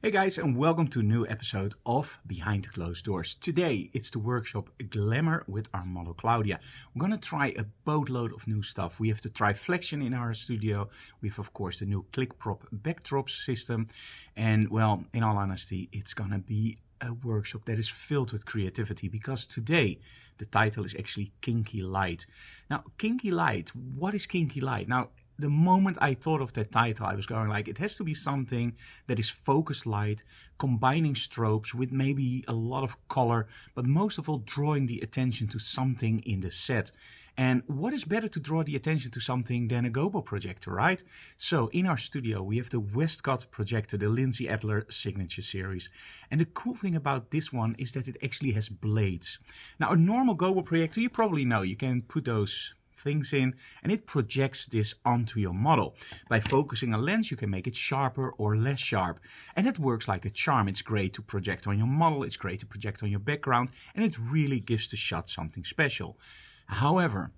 Hey guys, and welcome to a new episode of Behind the Closed Doors. Today it's the workshop Glamour with our model Claudia. We're gonna try a boatload of new stuff. We have the Triflection in our studio. We have, of course, the new click prop backdrop system. And well, in all honesty, it's gonna be a workshop that is filled with creativity, because today the title is actually Kinky Light. Now, Kinky Light, what is Kinky Light? Now, the moment I thought of that title, I was going like, it has to be something that is focused light, combining strobes with maybe a lot of color, but most of all drawing the attention to something in the set. And what is better to draw the attention to something than a Gobo projector, right? So in our studio, we have the Westcott projector, the Lindsay Adler signature series. And the cool thing about this one is that it actually has blades. Now, a normal Gobo projector, you probably know, you can put those things in and it projects this onto your model. By focusing a lens, you can make it sharper or less sharp, and it works like a charm. It's great to project on your model, it's great to project on your background, and it really gives the shot something special. However,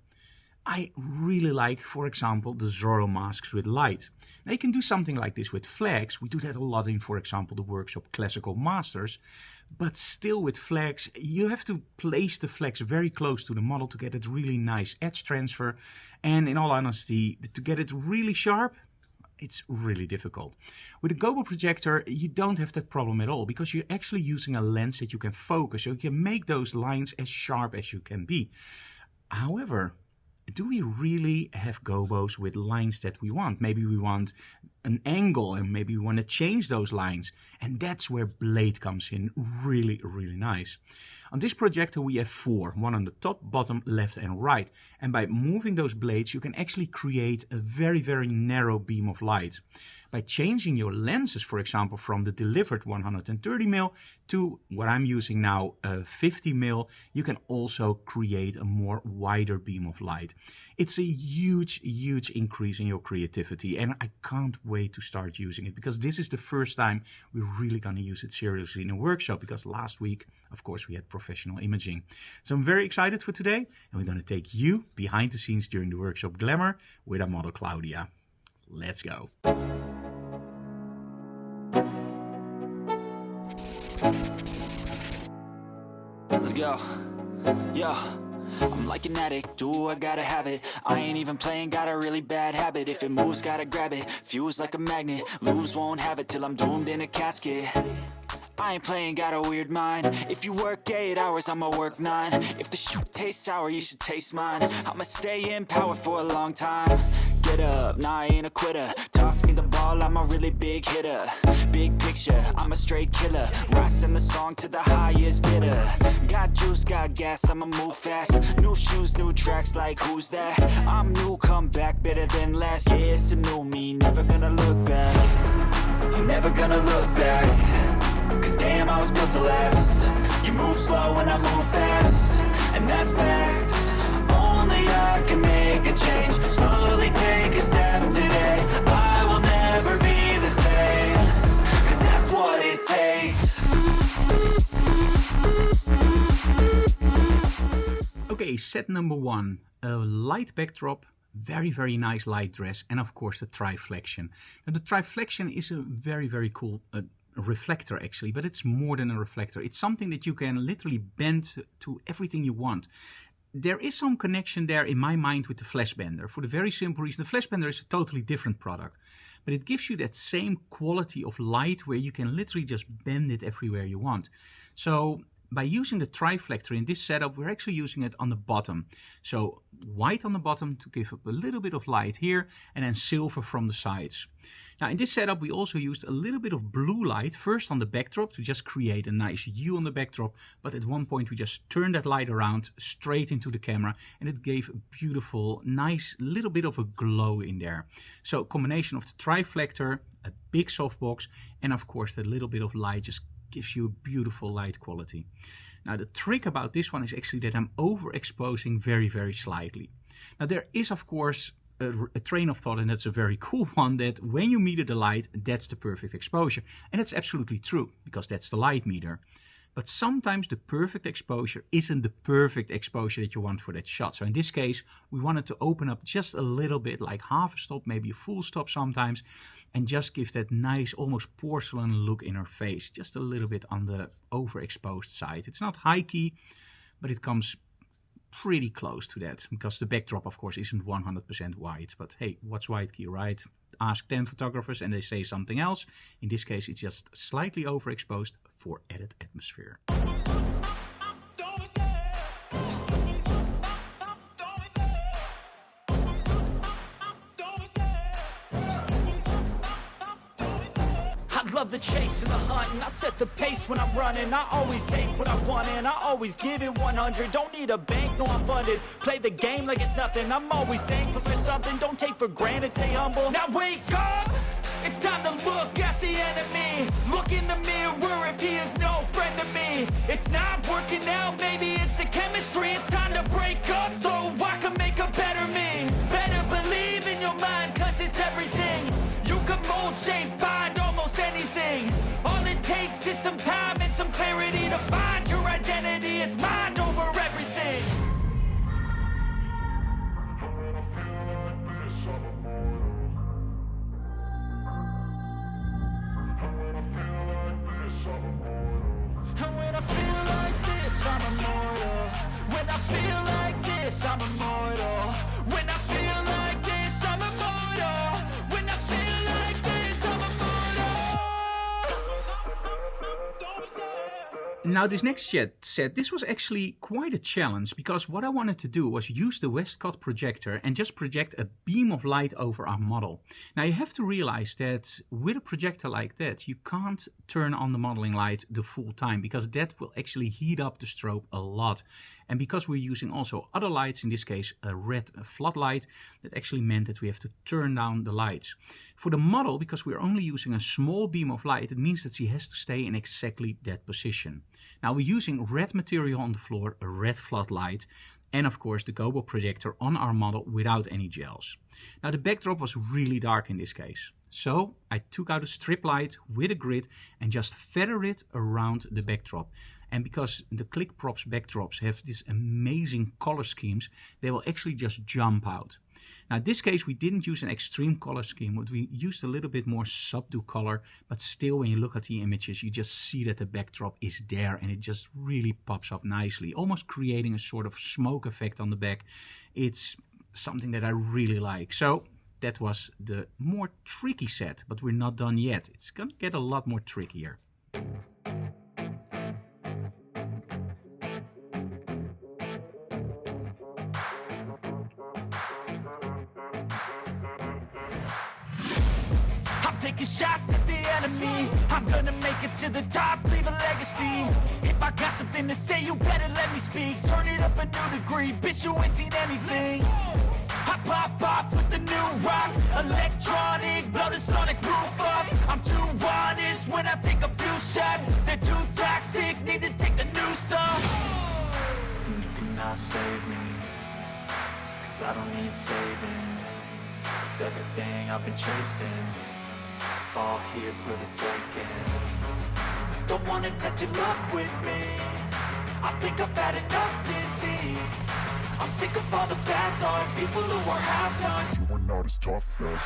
I really like, for example, the Zorro masks with light. Now you can do something like this with flags. We do that a lot in, for example, the workshop Classical Masters. But still with flags, you have to place the flags very close to the model to get it really nice edge transfer. And in all honesty, to get it really sharp, it's really difficult. With a Gobo projector, you don't have that problem at all, because you're actually using a lens that you can focus, so you can make those lines as sharp as you can be. However, do we really have Gobos with lines that we want? Maybe we want an angle and maybe we want to change those lines. And that's where blade comes in really, really nice. On this projector we have four, one on the top, bottom, left and right. And by moving those blades you can actually create a very, very narrow beam of light. By changing your lenses, for example, from the delivered 130mm to what I'm using now, 50mm, you can also create a more wider beam of light. It's a huge, huge increase in your creativity, and I can't wait to start using it, because this is the first time we're really going to use it seriously in a workshop, because last week, of course, we had professional imaging. So I'm very excited for today, and we're going to take you behind the scenes during the workshop Glamour with our model Claudia. Let's go. Let's go. Yo, I'm like an addict, do I gotta have it. I ain't even playing, got a really bad habit. If it moves, gotta grab it, fuse like a magnet. Lose, won't have it till I'm doomed in a casket. I ain't playing, got a weird mind. If you work 8 hours, I'ma work 9. If the shit tastes sour, you should taste mine. I'ma stay in power for a long time. Get up, nah, I ain't a quitter. Toss me the ball, I'm a really big hitter. Big picture, I'm a straight killer. Rising the song to the highest bidder. Got juice, got gas, I'ma move fast. New shoes, new tracks, like who's that? I'm new, come back, better than last. Yeah, it's a new me, never gonna look back. I'm never gonna look back. Cause damn, I was built to last. You move slow and I move fast, and that's facts. Only I can make a change. Slowly take a step today. I will never be the same, cause that's what it takes. Okay, set number one, a light backdrop. Very, very nice light dress, and of course the Triflection. Now the Triflection is a very, very cool reflector actually, but it's more than a reflector. It's something that you can literally bend to everything you want. There is some connection there in my mind with the flash bender, for the very simple reason the flash bender is a totally different product, but it gives you that same quality of light where you can literally just bend it everywhere you want. So by using the Triflector in this setup, we're actually using it on the bottom. So white on the bottom to give up a little bit of light here, and then silver from the sides. Now in this setup, we also used a little bit of blue light, first on the backdrop to just create a nice hue on the backdrop, but at one point we just turned that light around straight into the camera, and it gave a beautiful, nice little bit of a glow in there. So combination of the Triflector, a big softbox, and of course that little bit of light just gives you a beautiful light quality. Now the trick about this one is actually that I'm overexposing very, very slightly. Now there is of course a train of thought, and that's a very cool one, that when you meter the light, that's the perfect exposure. And that's absolutely true, because that's the light meter. But sometimes the perfect exposure isn't the perfect exposure that you want for that shot. So in this case, we wanted to open up just a little bit, like half a stop, maybe a full stop sometimes, and just give that nice, almost porcelain look in her face, just a little bit on the overexposed side. It's not high key, but it comes pretty close to that, because the backdrop, of course, isn't 100% white. But hey, what's white key, right? Ask 10 photographers and they say something else. In this case, it's just slightly overexposed for added atmosphere. Love the chase and the hunt, and I set the pace when I'm running. I always take what I want and I always give it 100. Don't need a bank, no, I'm funded. Play the game like it's nothing. I'm always thankful for something. Don't take for granted, stay humble. Now wake up, it's time to look at the enemy. Look in the mirror if he is no friend to me. It's not working out, maybe it's the chemistry. It's time to break up so I can make a better me. Better believe in your mind, cause it's everything. You can mold, shape, find almost anything. All it takes is some time and some clarity to find your identity. It's mind over everything. And when I feel like this, I'm immortal. When I feel like this, I'm immortal. When I feel like this, I'm immortal. When I feel like this, I'm immortal. Now this next set, this was actually quite a challenge, because what I wanted to do was use the Westcott projector and just project a beam of light over our model. Now you have to realize that with a projector like that, you can't turn on the modeling light the full time, because that will actually heat up the strobe a lot. And because we're using also other lights, in this case a red floodlight, that actually meant that we have to turn down the lights. For the model, because we're only using a small beam of light, it means that she has to stay in exactly that position. Now we're using red material on the floor, a red floodlight, and of course the Gobo projector on our model without any gels. Now the backdrop was really dark in this case. So I took out a strip light with a grid and just feather it around the backdrop. And because the Click Props backdrops have these amazing color schemes, they will actually just jump out. Now in this case we didn't use an extreme color scheme, but we used a little bit more subdued color, but still when you look at the images you just see that the backdrop is there and it just really pops up nicely, almost creating a sort of smoke effect on the back. It's something that I really like. So that was the more tricky set, but we're not done yet. It's gonna get a lot more trickier. Taking shots at the enemy. I'm gonna make it to the top, leave a legacy. If I got something to say, you better let me speak. Turn it up a new degree, bitch, you ain't seen anything. I pop off with the new rock, electronic, blow the sonic roof up. I'm too honest when I take a few shots. They're too toxic, need to take the noose off. And you cannot save me, cause I don't need saving. It's everything I've been chasing, all here for the taking. Don't wanna test your luck with me, I think I've had enough disease. I'm sick of all the bad thoughts, people who are half-nots. You are not as tough as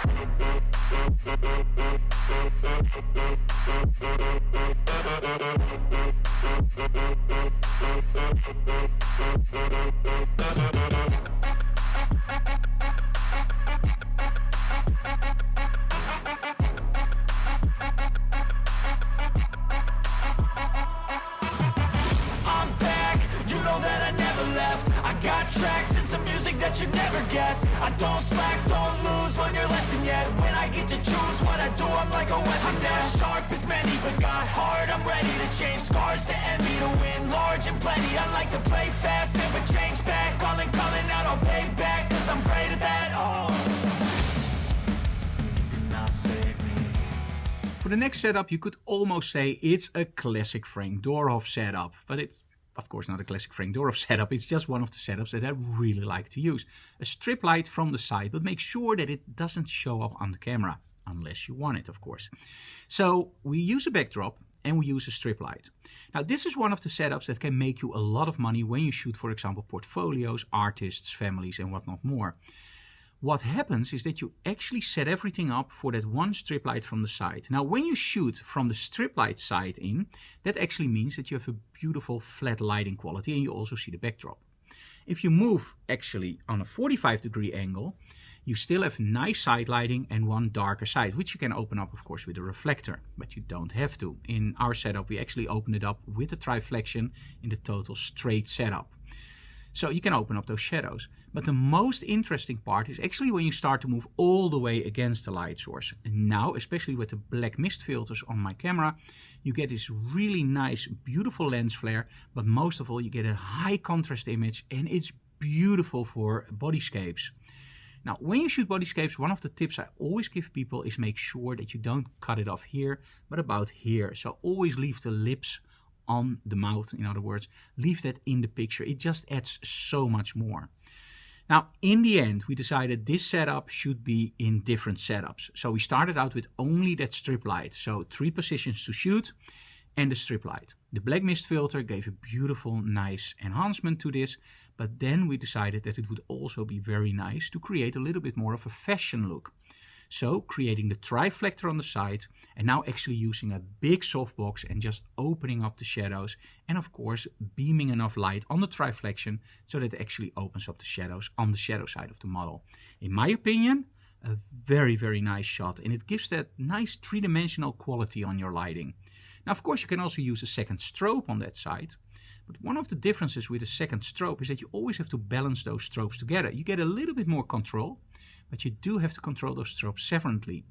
Tracks and some music that you never guess. I don't slack, don't lose, learn your lesson yet. When I get to choose what I do, I'm like a weapon. I'm not sharp as many, but got heart. I'm ready to change scars to envy, to win large and plenty. I like to play fast, never change back. Calling out, I'll pay back, cause I'm great at that. Oh, you cannot save me. For the next setup, you could almost say it's a classic Frank Doorhoff setup, but it's of course not a classic Frank Doorhoff setup, it's just one of the setups that I really like to use. A strip light from the side, but make sure that it doesn't show up on the camera, unless you want it, of course. So we use a backdrop, and we use a strip light. Now this is one of the setups that can make you a lot of money when you shoot, for example, portfolios, artists, families and whatnot more. What happens is that you actually set everything up for that one strip light from the side. Now when you shoot from the strip light side in, that actually means that you have a beautiful flat lighting quality and you also see the backdrop. If you move actually on a 45-degree angle, you still have nice side lighting and one darker side, which you can open up of course with a reflector, but you don't have to. In our setup we actually open it up with the Triflection in the total straight setup. So you can open up those shadows. But the most interesting part is actually when you start to move all the way against the light source. And now, especially with the black mist filters on my camera, you get this really nice, beautiful lens flare. But most of all, you get a high contrast image and it's beautiful for bodyscapes. Now, when you shoot bodyscapes, one of the tips I always give people is make sure that you don't cut it off here, but about here. So always leave the lips on the mouth, in other words, leave that in the picture. It just adds so much more. Now, in the end, we decided this setup should be in different setups. So we started out with only that strip light. So 3 positions to shoot and the strip light. The black mist filter gave a beautiful, nice enhancement to this. But then we decided that it would also be very nice to create a little bit more of a fashion look. So creating the Triflector on the side and now actually using a big softbox and just opening up the shadows and of course beaming enough light on the Triflection so that it actually opens up the shadows on the shadow side of the model. In my opinion, a very, very nice shot and it gives that nice three-dimensional quality on your lighting. Now of course you can also use a second strobe on that side. But one of the differences with a second strobe is that you always have to balance those strobes together. You get a little bit more control, but you do have to control those strobes separately.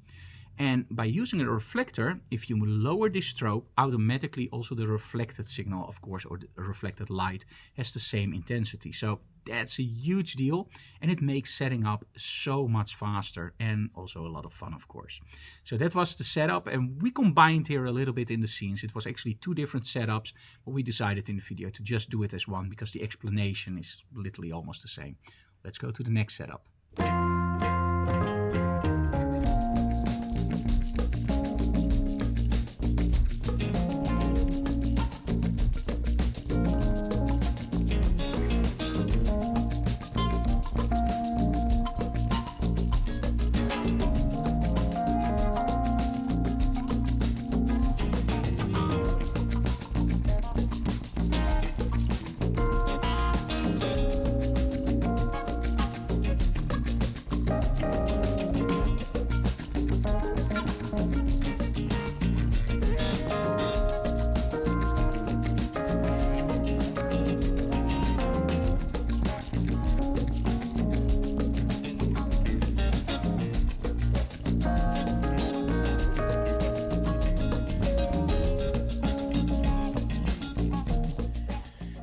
And by using a reflector, if you lower this strobe, automatically also the reflected signal, of course, or the reflected light has the same intensity. So that's a huge deal and it makes setting up so much faster and also a lot of fun, of course. So that was the setup and we combined here a little bit in the scenes. It was actually 2 different setups, but we decided in the video to just do it as one because the explanation is literally almost the same. Let's go to the next setup.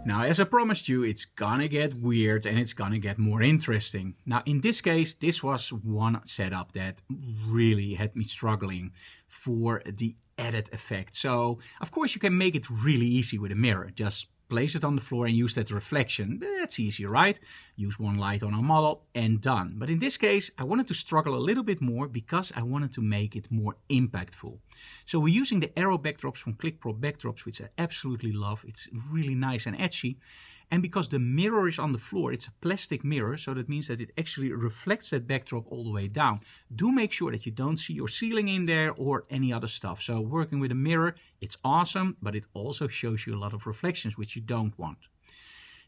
Now, as I promised you, it's gonna get weird and it's gonna get more interesting. Now, in this case, this was one setup that really had me struggling for the added effect. So, of course, you can make it really easy with a mirror. Just place it on the floor and use that reflection. That's easy, right? Use one light on our model and done. But in this case, I wanted to struggle a little bit more because I wanted to make it more impactful. So we're using the arrow backdrops from ClickPro Backdrops, which I absolutely love. It's really nice and edgy. And because the mirror is on the floor, it's a plastic mirror, so that means that it actually reflects that backdrop all the way down. Do make sure that you don't see your ceiling in there or any other stuff. So working with a mirror, it's awesome, but it also shows you a lot of reflections, which you don't want.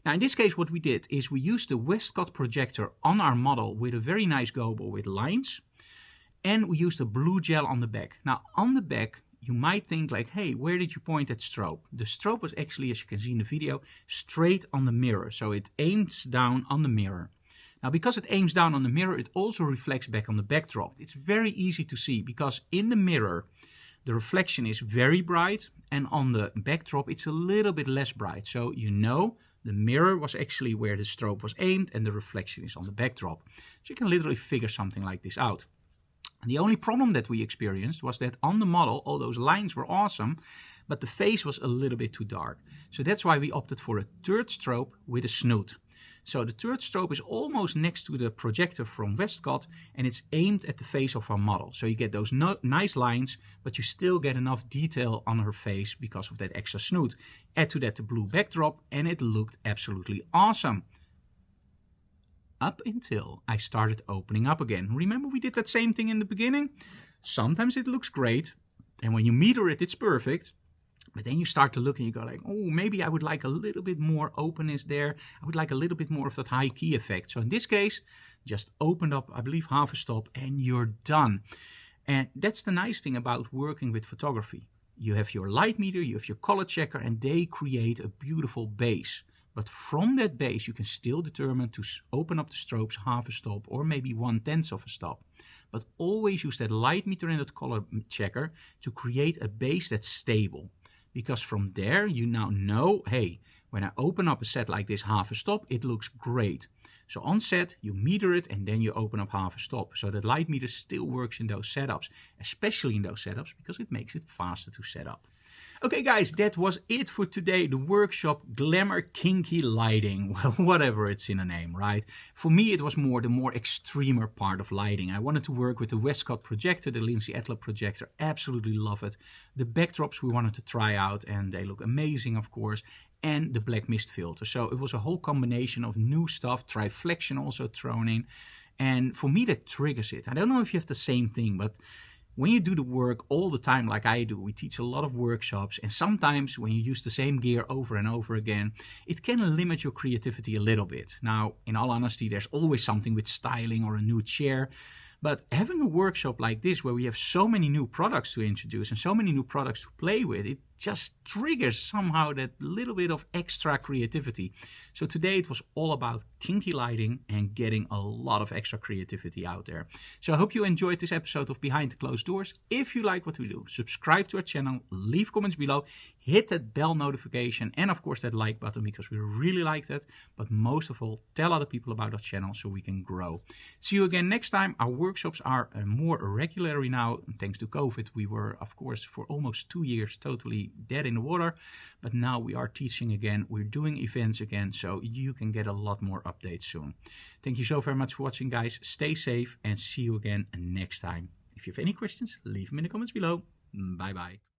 Now in this case, what we did is we used the Westcott projector on our model with a very nice Gobo with lines. And we used a blue gel on the back. Now on the back, you might think like, hey, where did you point that strobe? The strobe was actually, as you can see in the video, straight on the mirror. So it aims down on the mirror. Now, because it aims down on the mirror, it also reflects back on the backdrop. It's very easy to see because in the mirror, the reflection is very bright. And on the backdrop, it's a little bit less bright. So you know the mirror was actually where the strobe was aimed and the reflection is on the backdrop. So you can literally figure something like this out. The only problem that we experienced was that on the model, all those lines were awesome, but the face was a little bit too dark. So that's why we opted for a third strobe with a snoot. So the third strobe is almost next to the projector from Westcott, and it's aimed at the face of our model. So you get those nice lines, but you still get enough detail on her face because of that extra snoot. Add to that the blue backdrop, and it looked absolutely awesome. Up until I started opening up again. Remember we did that same thing in the beginning? Sometimes it looks great, and when you meter it, it's perfect. But then you start to look and you go like, oh, maybe I would like a little bit more openness there. I would like a little bit more of that high key effect. So in this case, just open up, I believe, half a stop and you're done. And that's the nice thing about working with photography. You have your light meter, you have your color checker, and they create a beautiful base. But from that base, you can still determine to open up the strobes half a stop or maybe 1/10 of a stop. But always use that light meter and that color checker to create a base that's stable. Because from there, you now know, hey, when I open up a set like this half a stop, it looks great. So on set, you meter it and then you open up half a stop. So that light meter still works in those setups, especially in those setups, because it makes it faster to set up. Okay guys, that was it for today. The workshop Glamour Kinky Lighting. Well, whatever it's in a name, right? For me, it was the more extremer part of lighting. I wanted to work with the Westcott projector, the Lindsay Adler projector. Absolutely love it. The backdrops we wanted to try out, and they look amazing, of course. And the black mist filter. So it was a whole combination of new stuff, Triflection also thrown in. And for me, that triggers it. I don't know if you have the same thing, but when you do the work all the time like I do, we teach a lot of workshops, and sometimes when you use the same gear over and over again, it can limit your creativity a little bit. Now, in all honesty, there's always something with styling or a new chair, but having a workshop like this where we have so many new products to introduce and so many new products to play with, it just triggers somehow that little bit of extra creativity. So today it was all about kinky lighting and getting a lot of extra creativity out there. So I hope you enjoyed this episode of Behind the Closed Doors. If you like what we do, subscribe to our channel, leave comments below, hit that bell notification, and of course that like button, because we really like that. But most of all, tell other people about our channel so we can grow. See you again next time. Our workshops are more regularly now. Thanks to COVID, we were, of course, for almost 2 years totally dead in the water, but now we are teaching again, we're doing events again, so you can get a lot more updates soon. Thank you so very much for watching, guys. Stay safe and see you again next time. If you have any questions, leave them in the comments below. Bye bye.